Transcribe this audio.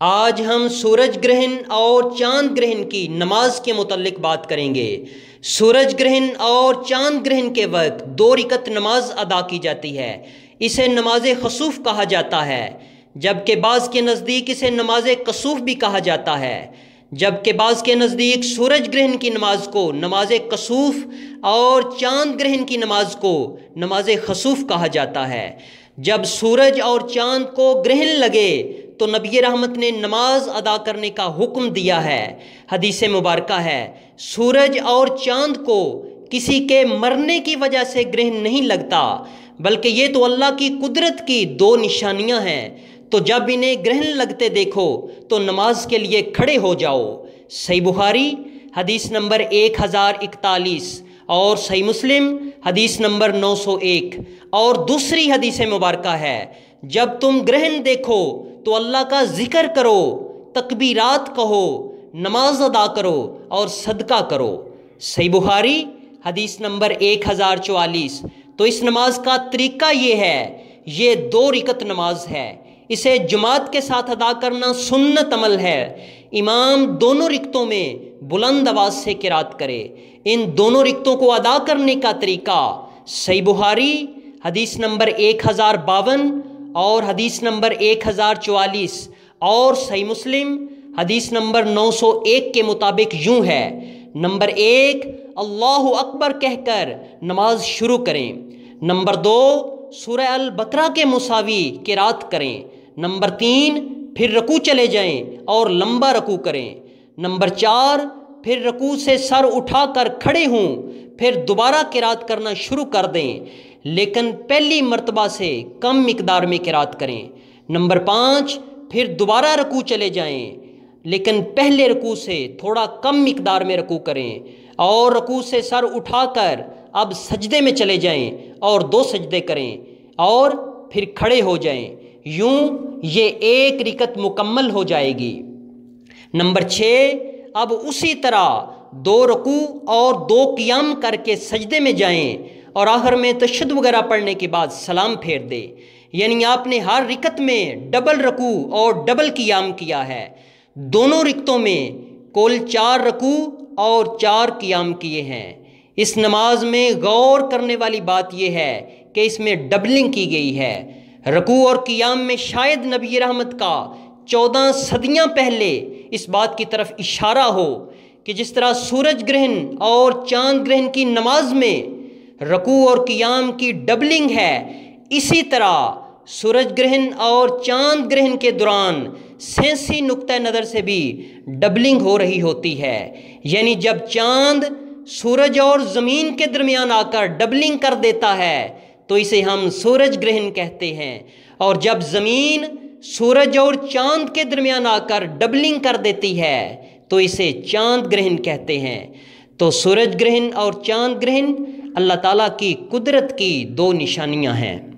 आज हम सूरज ग्रहण और चांद ग्रहण की नमाज के मुतल्लिक बात करेंगे। सूरज ग्रहण और चांद ग्रहण के वक्त 2 रकात नमाज अदा की जाती है। इसे नमाज खसूफ कहा जाता है, जबकि बाज़ के नज़दीक इसे नमाज कसूफ भी कहा जाता है। जबकि बाज़ के नज़दीक सूरज ग्रहण की नमाज को नमाज कसूफ और चांद ग्रहण की नमाज को नमाज खसूफ कहा जाता है। जब सूरज और चांद को ग्रहण लगे तो नबी रहमत ने नमाज अदा करने का हुक्म दिया है। हदीस मुबारका है, सूरज और चांद को किसी के मरने की वजह से ग्रहण नहीं लगता, बल्कि ये तो अल्लाह की कुदरत की 2 निशानियां हैं। तो जब इन्हें ग्रहण लगते देखो तो नमाज के लिए खड़े हो जाओ। सही बुखारी हदीस नंबर 1041 और सही मुस्लिम हदीस नंबर 901। और दूसरी हदीस मुबारका है, जब तुम ग्रहण देखो तो अल्लाह का जिक्र करो, तकबीरात कहो, नमाज अदा करो और सदका करो। सही बुखारी हदीस नंबर 1044। तो इस नमाज का तरीका ये है, ये 2 रकात नमाज है। इसे जमात के साथ अदा करना सुन्नत अमल है। इमाम दोनों रिक्तों में बुलंद आवाज़ से किरात करे। इन दोनों रिक्तों को अदा करने का तरीका सही बुखारी हदीस नंबर 1052 और हदीस नंबर 1044 और सही मुस्लिम हदीस नंबर 901 के मुताबिक यूं है। नंबर 1, अल्लाहु अकबर कहकर नमाज शुरू करें। नंबर 2, सूरह अल बकरा के मुसावी किरात करें। नंबर 3, फिर रकू चले जाएं और लंबा रकू करें। नंबर 4, फिर रकू से सर उठाकर खड़े हों, फिर दोबारा किरात करना शुरू कर दें, लेकिन पहली मर्तबा से कम मिकदार में किरात करें। नंबर 5, फिर दोबारा रकू चले जाएं, लेकिन पहले रकू से थोड़ा कम मिकदार में रकू करें और रकू से सर उठाकर अब सजदे में चले जाएं और 2 सजदे करें और फिर खड़े हो जाएं। यूं ये 1 रकात मुकम्मल हो जाएगी। नंबर 6, अब उसी तरह 2 रकू और 2 क़ियाम करके सजदे में जाएं और आखिर में तशहहुद वगैरह पढ़ने के बाद सलाम फेर दे। यानी आपने हर रिकत में डबल रकू और डबल क़ियाम किया है। दोनों रिकतों में कुल 4 रकू और 4 क़ियाम किए हैं। इस नमाज में गौर करने वाली बात यह है कि इसमें डबलिंग की गई है। रकू और क़ियाम में शायद नबी रहमत का 14 सदियाँ पहले इस बात की तरफ इशारा हो कि जिस तरह सूरज ग्रहण और चांद ग्रहण की नमाज में रकू और क़ियाम की डबलिंग है, इसी तरह सूरज ग्रहण और चांद ग्रहण के दौरान सेंसी नुक्ता नज़र से भी डबलिंग हो रही होती है। यानी जब चांद सूरज और ज़मीन के दरमियान आकर डबलिंग कर देता है तो इसे हम सूरज ग्रहण कहते हैं, और जब ज़मीन सूरज और चांद के दरमियान आकर डबलिंग कर देती है तो इसे चांद ग्रहण कहते हैं। तो सूरज ग्रहण और चांद ग्रहण अल्लाह ताला की कुदरत की 2 निशानियां हैं।